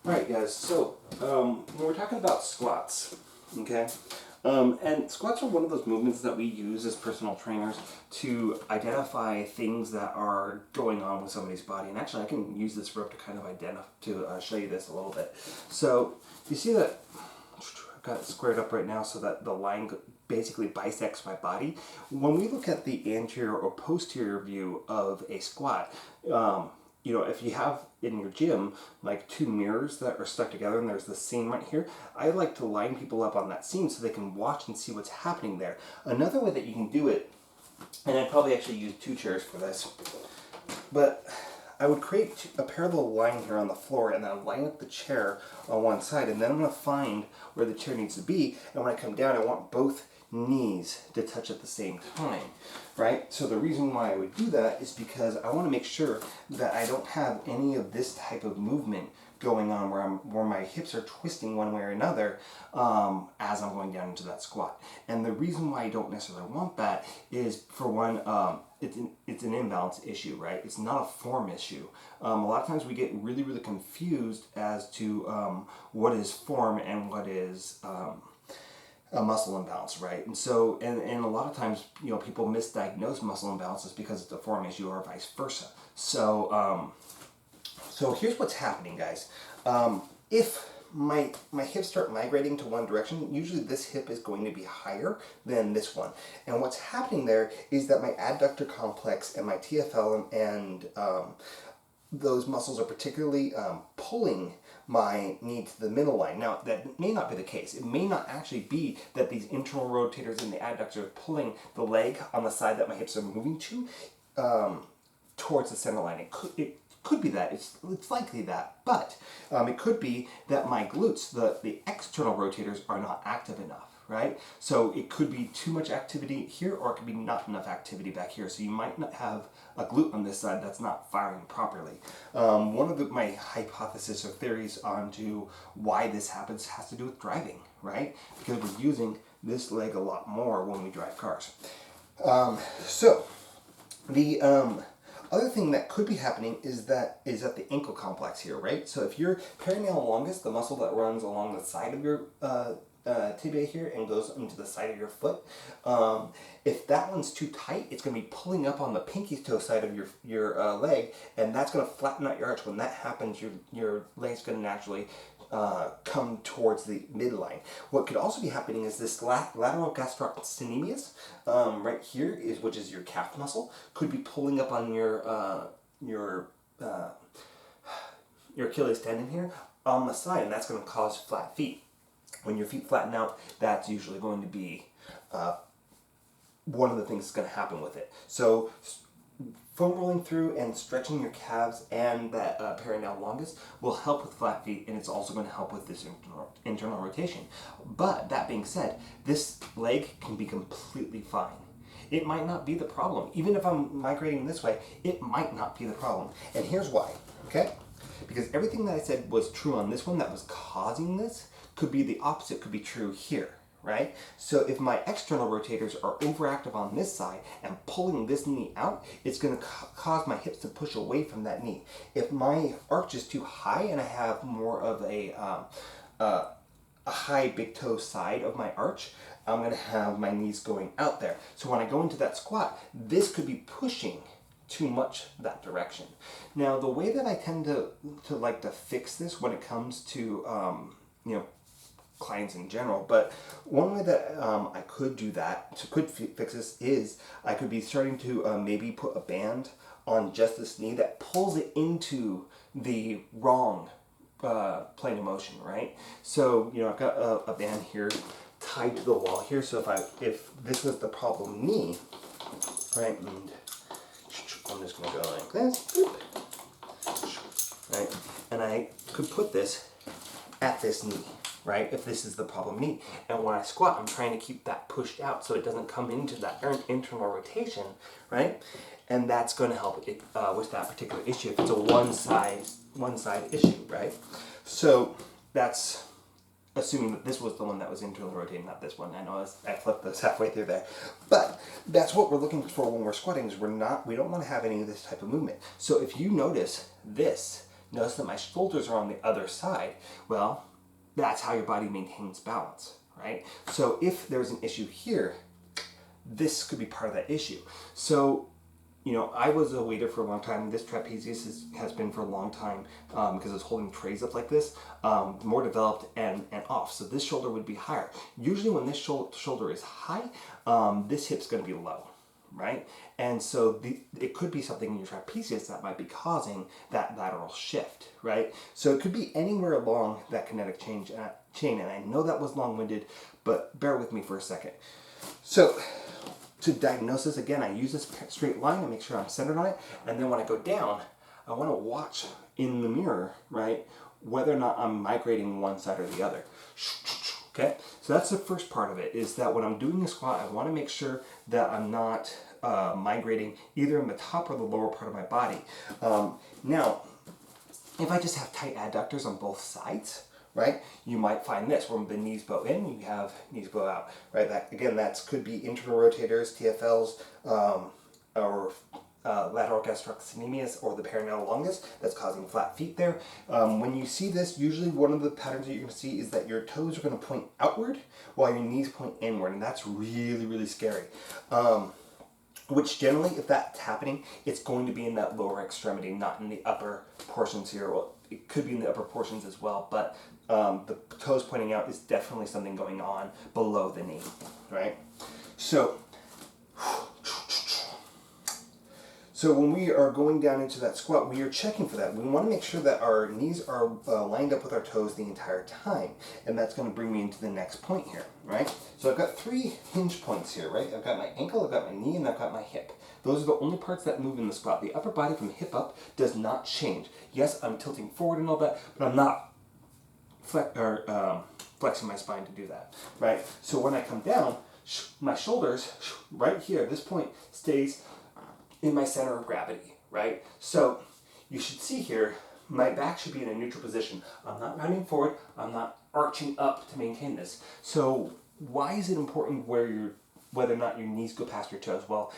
Alright guys, so when we're talking about squats, okay, and squats are one of those movements that we use as personal trainers to identify things that are going on with somebody's body. And actually I can use this rope to kind of show you this a little bit. So you see that I've got it squared up right now so that the line basically bisects my body. When we look at the anterior or posterior view of a squat, you know, if you have in your gym like two mirrors that are stuck together and there's the seam right here, I like to line people up on that seam so they can watch and see what's happening there. Another way that you can do it, and I'd probably actually use two chairs for this, but I would create a parallel line here on the floor and then line up the chair on one side, and then I'm going to find where the chair needs to be, and when I come down I want both knees to touch at the same time, right? So the reason why I would do that is because I want to make sure that I don't have any of this type of movement going on where my hips are twisting one way or another as I'm going down into that squat. And the reason why I don't necessarily want that is, for one, it's an imbalance issue, right? It's not a form issue. A lot of times we get really confused as to what is form and what is a muscle imbalance, right? And so, and a lot of times, you know, people misdiagnose muscle imbalances because it's a form issue or vice versa. So, so here's what's happening, guys. If my hips start migrating to one direction, usually this hip is going to be higher than this one. And what's happening there is that my adductor complex and my TFL and those muscles are particularly pulling my knee to the middle line. Now, that may not be the case. It may not actually be that these internal rotators in the adductors are pulling the leg on the side that my hips are moving to towards the center line. It could be that. It's likely that. But it could be that my glutes, the external rotators, are not active enough, right? So it could be too much activity here, or it could be not enough activity back here. So you might not have a glute on this side that's not firing properly. One of my hypotheses or theories onto why this happens has to do with driving, right? Because we're using this leg a lot more when we drive cars. So the other thing that could be happening is at the ankle complex here, right? So if your perineal longus, the muscle that runs along the side of your tibia here and goes into the side of your foot, if that one's too tight, it's going to be pulling up on the pinky toe side of your leg, and that's going to flatten out your arch. When that happens, your leg's going to naturally come towards the midline. What could also be happening is this lateral gastrocnemius right here, which is your calf muscle, could be pulling up on your Achilles tendon here on the side, and that's going to cause flat feet. When your feet flatten out, that's usually going to be one of the things that's going to happen with it. So foam rolling through and stretching your calves and that perineal longus will help with flat feet, and it's also going to help with this internal rotation. But that being said, this leg can be completely fine. It might not be the problem. Even if I'm migrating this way, it might not be the problem. And here's why, okay? Because everything that I said was true on this one that was causing this could be the opposite, could be true here, right? So if my external rotators are overactive on this side and pulling this knee out, it's going to cause my hips to push away from that knee. If my arch is too high and I have more of a high big toe side of my arch, I'm going to have my knees going out there. So when I go into that squat, this could be pushing too much that direction. Now, the way that I tend to like to fix this when it comes to you know, clients in general, but one way that I could do that, could fix this, is I could be starting to maybe put a band on just this knee that pulls it into the wrong plane of motion, right? So, you know, I've got a band here tied to the wall here, so if this was the problem knee, right, and I'm just going to go like this, boop, right, and I could put this at this knee, right, if this is the problem knee. And when I squat, I'm trying to keep that pushed out so it doesn't come into that internal rotation, right? And that's going to help it, with that particular issue if it's a one side issue, right? So that's assuming that this was the one that was internally rotating, not this one. I know I flipped this halfway through there. But that's what we're looking for when we're squatting, is we don't want to have any of this type of movement. So if you notice this Notice that my shoulders are on the other side. Well, that's how your body maintains balance, right? So if there's an issue here, this could be part of that issue. So, you know, I was a waiter for a long time. This trapezius has been for a long time because it's holding trays up like this, more developed and off. So this shoulder would be higher. Usually when this shoulder is high, this hip's going to be low, right? And so it could be something in your trapezius that might be causing that lateral shift, right? So it could be anywhere along that kinetic chain. And I know that was long-winded, but bear with me for a second. So to diagnose this, again, I use this straight line to make sure I'm centered on it. And then when I go down, I want to watch in the mirror, right, whether or not I'm migrating one side or the other. Okay, so that's the first part of it, is that when I'm doing the squat, I want to make sure that I'm not migrating either in the top or the lower part of my body. Now, if I just have tight adductors on both sides, right, you might find this, where the knees bow in, you have knees bow out, right? That, again, that could be internal rotators, TFLs, or lateral gastrocnemius, or the perineal longus that's causing flat feet there. When you see this, usually one of the patterns that you're going to see is that your toes are going to point outward while your knees point inward, and that's really, really scary. Which generally, if that's happening, it's going to be in that lower extremity, not in the upper portions here. Well, it could be in the upper portions as well, but the toes pointing out is definitely something going on below the knee, right? So when we are going down into that squat, we are checking for that. We want to make sure that our knees are lined up with our toes the entire time. And that's going to bring me into the next point here, right? So I've got 3 hinge points here, right? I've got my ankle, I've got my knee, and I've got my hip. Those are the only parts that move in the squat. The upper body from hip up does not change. Yes, I'm tilting forward and all that, but I'm not flexing my spine to do that, right? So when I come down, my shoulders, right here, this point stays in my center of gravity, right? So you should see here, my back should be in a neutral position. I'm not rounding forward, I'm not arching up to maintain this. So why is it important whether or not your knees go past your toes? Well,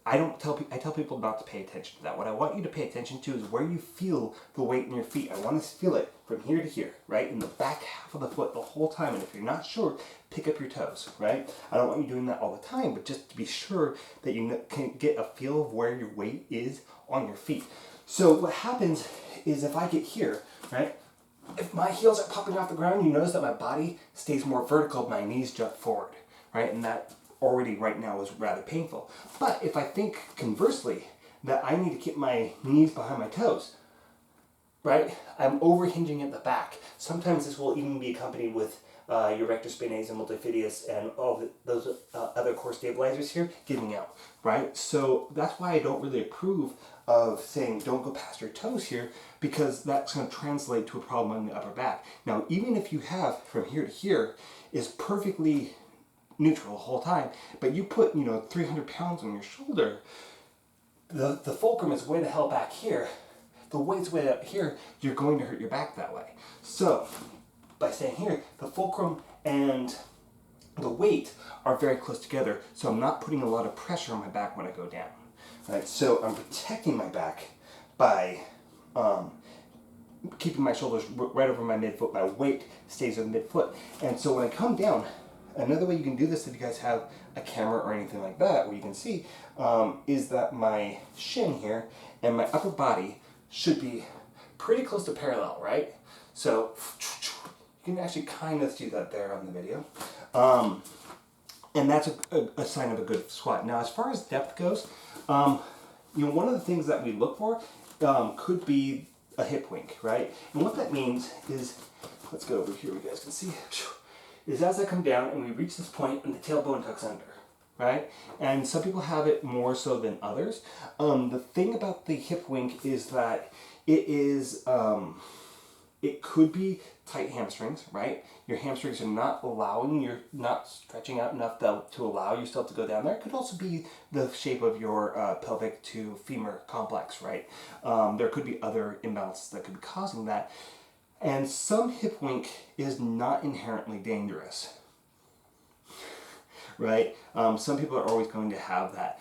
I tell people not to pay attention to that. What I want you to pay attention to is where you feel the weight in your feet. I want to feel it from here to here, right? In the back half of the foot the whole time. And if you're not sure, pick up your toes, right? I don't want you doing that all the time, but just to be sure that you can get a feel of where your weight is on your feet. So what happens is if I get here, right? If my heels are popping off the ground, you notice that my body stays more vertical, my knees jut forward, right? And that already right now is rather painful. But if I think conversely that I need to keep my knees behind my toes, right? I'm overhinging at the back. Sometimes this will even be accompanied with your rectus spinatus and multifidus and all those other core stabilizers here giving out, right? So that's why I don't really approve of saying don't go past your toes here, because that's going to translate to a problem in the upper back. Now, even if you have from here to here is perfectly neutral the whole time, but you put 300 pounds on your shoulder, the fulcrum is way the hell back here, the weight's way up here, you're going to hurt your back that way. So by staying here, the fulcrum and the weight are very close together, so I'm not putting a lot of pressure on my back when I go down, right? So I'm protecting my back by keeping my shoulders right over my midfoot. My weight stays on midfoot, and so when I come down, another way you can do this, if you guys have a camera or anything like that where you can see, is that my shin here and my upper body should be pretty close to parallel, right? So you can actually kind of see that there on the video. And that's a sign of a good squat. Now, as far as depth goes, one of the things that we look for could be a hip wink, right? And what that means is, let's go over here, you guys can see, is as I come down and we reach this point and the tailbone tucks under, right? And some people have it more so than others. The thing about the hip wink is that it could be tight hamstrings, right? Your hamstrings are you're not stretching out enough to allow yourself to go down there. It could also be the shape of your pelvic to femur complex, right? There could be other imbalances that could be causing that. And some hip wink is not inherently dangerous, right? Some people are always going to have that.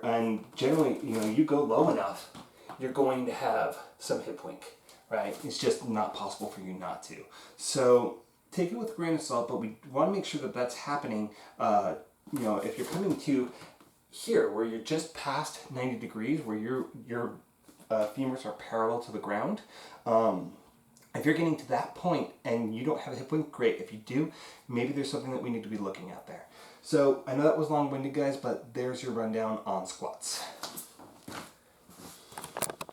And generally, you go low enough, you're going to have some hip wink, right? It's just not possible for you not to. So take it with a grain of salt, but we want to make sure that that's happening. You know, if you're coming to here, where you're just past 90 degrees, where your femurs are parallel to the ground, if you're getting to that point and you don't have a hip wing, great. If you do, maybe there's something that we need to be looking at there. So I know that was long-winded, guys, but there's your rundown on squats.